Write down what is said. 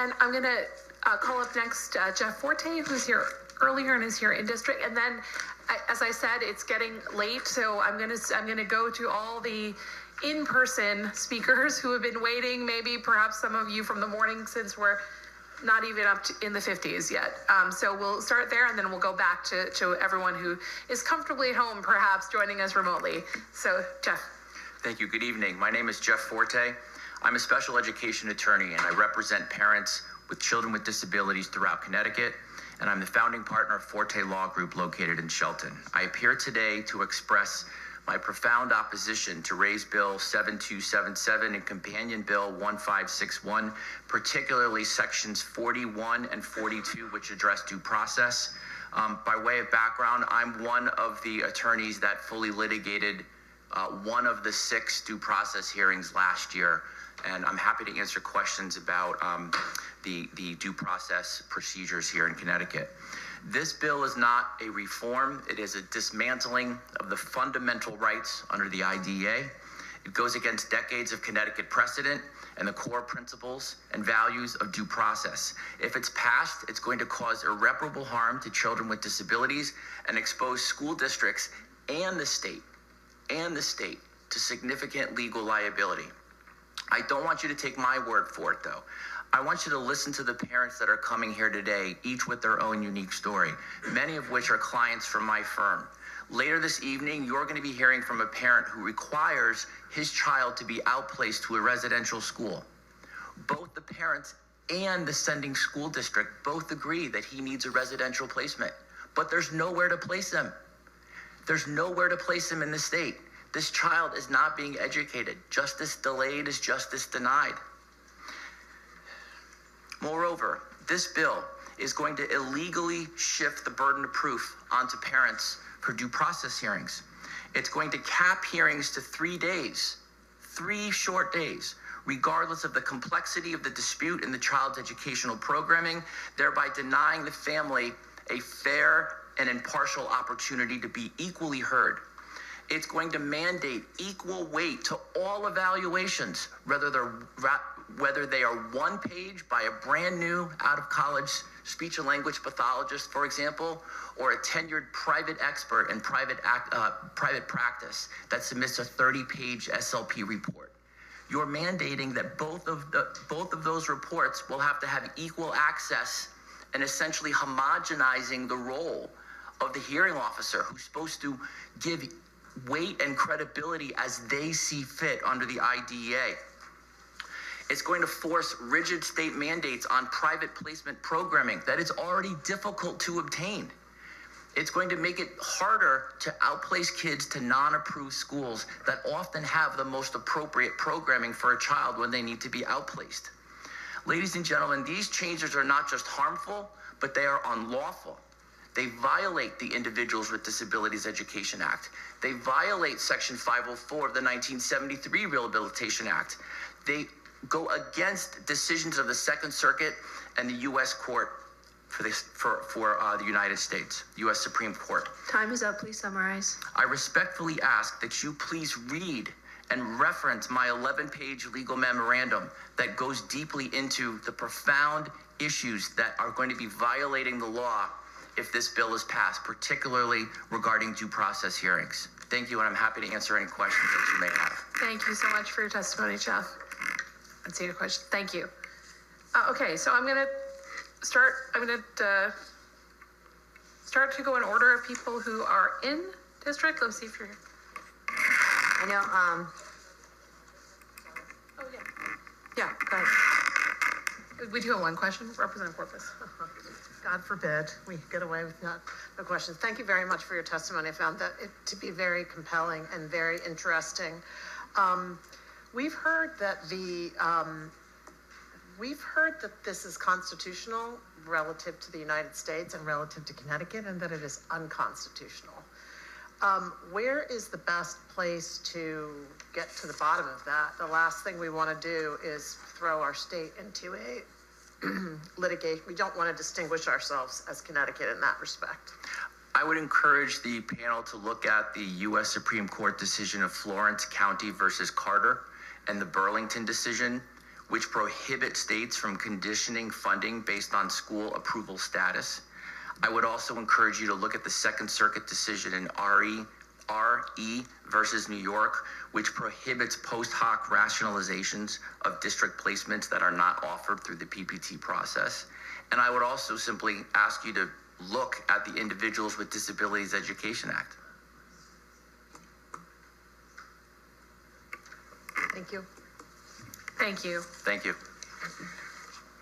And I'm going to call up next Jeff Forte, who's here earlier and is here in district. And then, as I said, it's getting late, so I'm going to go to all the in-person speakers who have been waiting. Maybe perhaps some of you from the morning, since we're not even up in the 50s yet. So we'll start there, and then we'll go back to everyone who is comfortably at home, perhaps joining us remotely. So, Jeff. Thank you. Good evening. My name is Jeff Forte. I'm a special education attorney, and I represent parents with children with disabilities throughout Connecticut, and I'm the founding partner of Forte Law Group located in Shelton. I appear today to express my profound opposition to Raise Bill 7277 and Companion Bill 1561, particularly sections 41 and 42, which address due process. By way of background, I'm one of the attorneys that fully litigated one of the 6 due process hearings last year, and I'm happy to answer questions about the due process procedures here in Connecticut. This bill is not a reform. It is a dismantling of the fundamental rights under the IDEA. It goes against decades of Connecticut precedent and the core principles and values of due process. If it's passed, it's going to cause irreparable harm to children with disabilities and expose school districts and the state to significant legal liability. I don't want you to take my word for it, though. I want you to listen to the parents that are coming here today, each with their own unique story, many of which are clients from my firm. Later this evening, you're going to be hearing from a parent who requires his child to be outplaced to a residential school. Both the parents and the sending school district both agree that he needs a residential placement, but there's nowhere to place him. There's nowhere to place him in the state. This child is not being educated. Justice delayed is justice denied. Moreover, this bill is going to illegally shift the burden of proof onto parents for due process hearings. It's going to cap hearings to 3 days, 3 short days, regardless of the complexity of the dispute in the child's educational programming, thereby denying the family a fair and impartial opportunity to be equally heard. It's going to mandate equal weight to all evaluations, whether they are one page by a brand new out-of-college speech and language pathologist, for example, or a tenured private expert in private practice that submits a 30-page SLP report. You're mandating that both of those reports will have to have equal access and essentially homogenizing the role of the hearing officer who's supposed to give weight and credibility as they see fit under the IDEA. It's going to force rigid state mandates on private placement programming that is already difficult to obtain. It's going to make it harder to outplace kids to non-approved schools that often have the most appropriate programming for a child when they need to be outplaced. Ladies and gentlemen, these changes are not just harmful, but they are unlawful. They violate the Individuals with Disabilities Education Act. They violate Section 504 of the 1973 Rehabilitation Act. They go against decisions of the Second Circuit and the U.S. Court for the United States, U.S. Supreme Court. Time is up. Please summarize. I respectfully ask that you please read and reference my 11-page legal memorandum that goes deeply into the profound issues that are going to be violating the law if this bill is passed, particularly regarding due process hearings. Thank you, and I'm happy to answer any questions that you may have. Thank you so much for your testimony, Jeff. Let's see your question. Thank you. Okay, so I'm going to start to go in order of people who are in district. Let's see if you're here. I know, Oh, yeah. Yeah, go ahead. We do have one question. Representative Corpus. God forbid we get away with no questions. Thank you very much for your testimony. I found that it to be very compelling and very interesting. We've heard that this is constitutional relative to the United States and relative to Connecticut, and that it is unconstitutional. Where is the best place to get to the bottom of that? The last thing we want to do is throw our state into a litigation. We don't want to distinguish ourselves as Connecticut in that respect. I would encourage the panel to look at the U.S. Supreme Court decision of Florence County versus Carter and the Burlington decision, which prohibit states from conditioning funding based on school approval status. I would also encourage you to look at the Second Circuit decision in RE versus New York, which prohibits post hoc rationalizations of district placements that are not offered through the PPT process. And I would also simply ask you to look at the Individuals with Disabilities Education Act. Thank you. Thank you. Thank you.